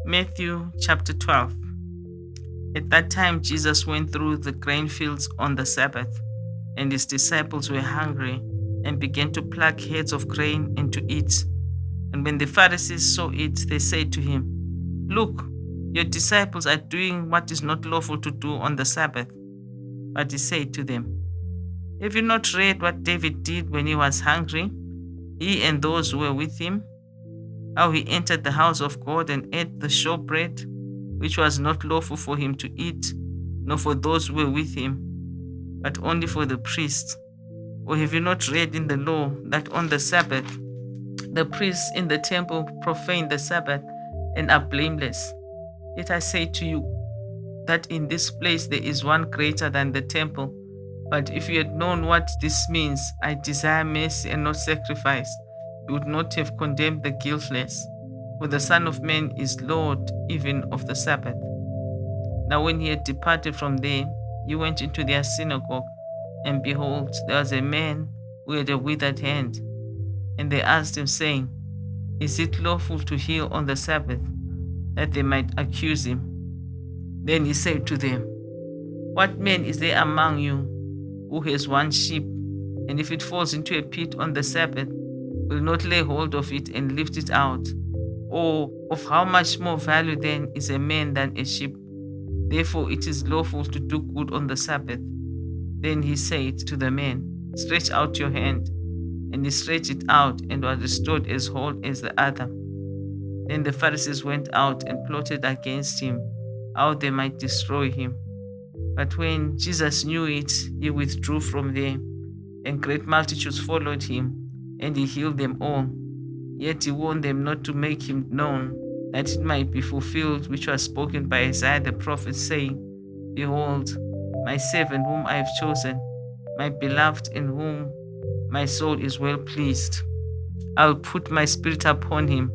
Matthew chapter 12. At that time, Jesus went through the grain fields on the Sabbath, and his disciples were hungry and began to pluck heads of grain and to eat. And when the Pharisees saw it, they said to him, "Look, your disciples are doing what is not lawful to do on the Sabbath." But he said to them, "Have you not read what David did when he was hungry, he and those who were with him? How he entered the house of God and ate the showbread, which was not lawful for him to eat, nor for those who were with him, but only for the priests. Or have you not read in the law that on the Sabbath the priests in the temple profane the Sabbath and are blameless? Yet I say to you that in this place there is one greater than the temple. But if you had known what this means, I desire mercy and not sacrifice, you would not have condemned the guiltless. For the Son of Man is Lord even of the Sabbath." Now when he had departed from there, he went into their synagogue, and behold, there was a man who had a withered hand. And they asked him, saying, "Is it lawful to heal on the Sabbath?" that they might accuse him. Then he said to them, "What man is there among you who has one sheep, and if it falls into a pit on the Sabbath, will not lay hold of it and lift it out? Or of how much more value then is a man than a sheep? Therefore it is lawful to do good on the Sabbath." Then he said to the man, "Stretch out your hand." And he stretched it out, and was restored as whole as the other. Then the Pharisees went out and plotted against him, how they might destroy him. But when Jesus knew it, he withdrew from there, and great multitudes followed him, and he healed them all. Yet he warned them not to make him known, that it might be fulfilled which was spoken by Isaiah the prophet, saying, "Behold, my servant whom I have chosen, my beloved, in whom my soul is well pleased. I will put my spirit upon him,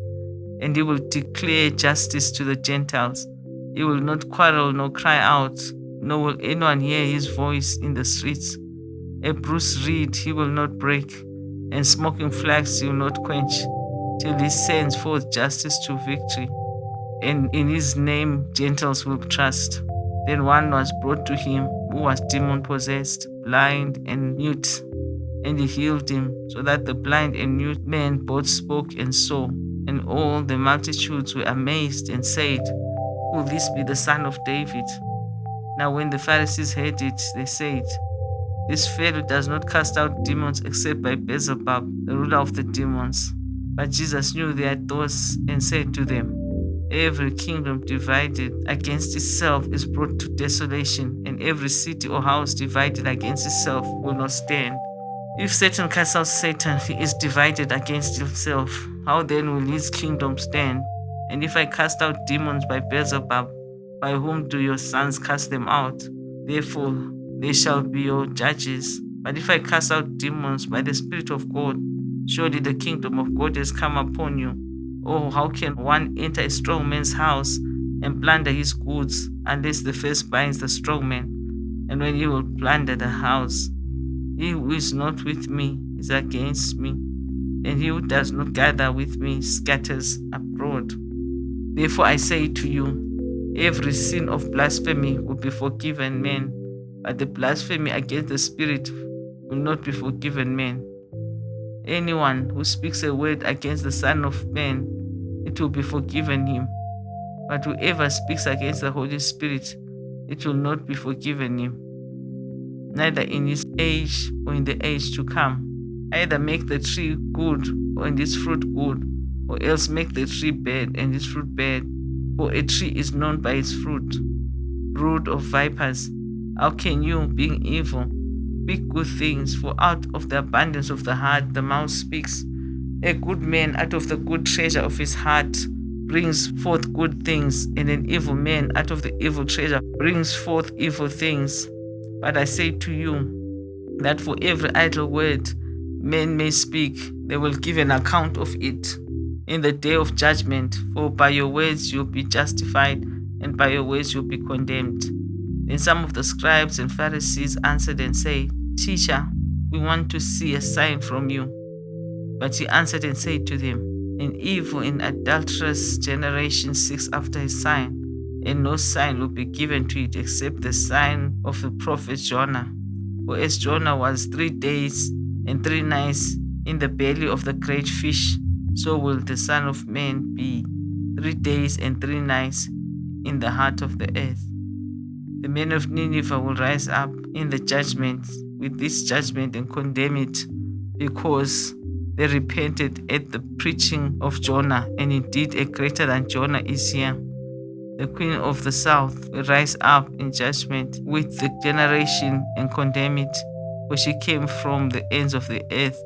and he will declare justice to the Gentiles. He will not quarrel nor cry out, nor will anyone hear his voice in the streets. A bruised reed he will not break, and smoking flax he will not quench, till he sends forth justice to victory. And in his name Gentiles will trust." Then one was brought to him who was demon-possessed, blind and mute, and he healed him, so that the blind and mute man both spoke and saw. And all the multitudes were amazed and said, "Will this be the son of David?" Now when the Pharisees heard it, they said, "This fellow does not cast out demons except by Beelzebub, the ruler of the demons." But Jesus knew their thoughts and said to them, "Every kingdom divided against itself is brought to desolation, and every city or house divided against itself will not stand. If Satan casts out Satan, he is divided against himself. How then will his kingdom stand? And if I cast out demons by Beelzebub, by whom do your sons cast them out? Therefore they shall be your judges. But if I cast out demons by the Spirit of God, surely the kingdom of God has come upon you. Oh, how can one enter a strong man's house and plunder his goods, unless the first binds the strong man? And when he will plunder the house, he who is not with me is against me, and he who does not gather with me scatters abroad. Therefore I say to you, every sin of blasphemy will be forgiven men, but the blasphemy against the Spirit will not be forgiven men. Anyone who speaks a word against the Son of Man, it will be forgiven him. But whoever speaks against the Holy Spirit, it will not be forgiven him, neither in his age or in the age to come. Either make the tree good and its fruit good, or else make the tree bad and its fruit bad. For a tree is known by its fruit. Brood of vipers, how can you, being evil, speak good things? For out of the abundance of the heart the mouth speaks. A good man out of the good treasure of his heart brings forth good things, and an evil man out of the evil treasure brings forth evil things. But I say to you that for every idle word men may speak, they will give an account of it in the day of judgment. For by your words you'll be justified, and by your words you'll be condemned. Then some of the scribes and Pharisees answered and said, "Teacher, we want to see a sign from you." But he answered and said to them, An evil and adulterous generation seeks after a sign, and no sign will be given to it except the sign of the prophet Jonah. For as Jonah was 3 days and 3 nights in the belly of the great fish, so will the Son of Man be 3 days and 3 nights in the heart of the earth. The men of Nineveh will rise up in the judgment with this judgment and condemn it, because they repented at the preaching of Jonah, and indeed a greater than Jonah is here. The queen of the south will rise up in judgment with the generation and condemn it, for she came from the ends of the earth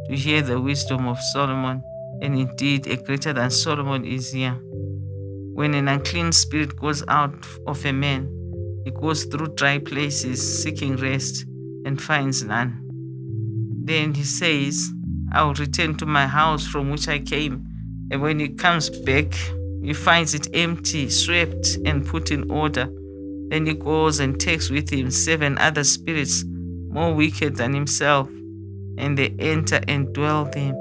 to hear the wisdom of Solomon, and indeed a greater than Solomon is here. When an unclean spirit goes out of a man, he goes through dry places seeking rest and finds none. Then he says, I will return to my house from which I came. And when he comes back, he finds it empty, swept, and put in order. Then he goes and takes with him 7 other spirits more wicked than himself, and they enter and dwell there.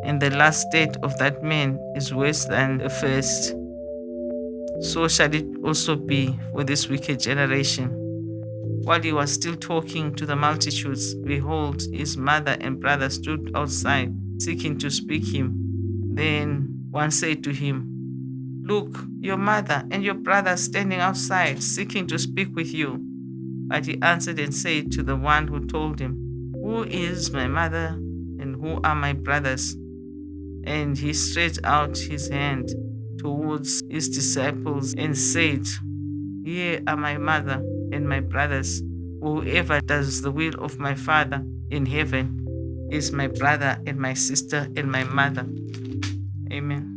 And the last state of that man is worse than the first. So shall it also be for this wicked generation. While he was still talking to the multitudes, behold, his mother and brother stood outside, seeking to speak him. Then one said to him, Look, your mother and your brother standing outside, seeking to speak with you. But he answered and said to the one who told him, Who is my mother and who are my brothers? And he stretched out his hand towards his disciples and said, Here are my mother and my brothers. Whoever does the will of my Father in heaven is my brother and my sister and my mother. Amen.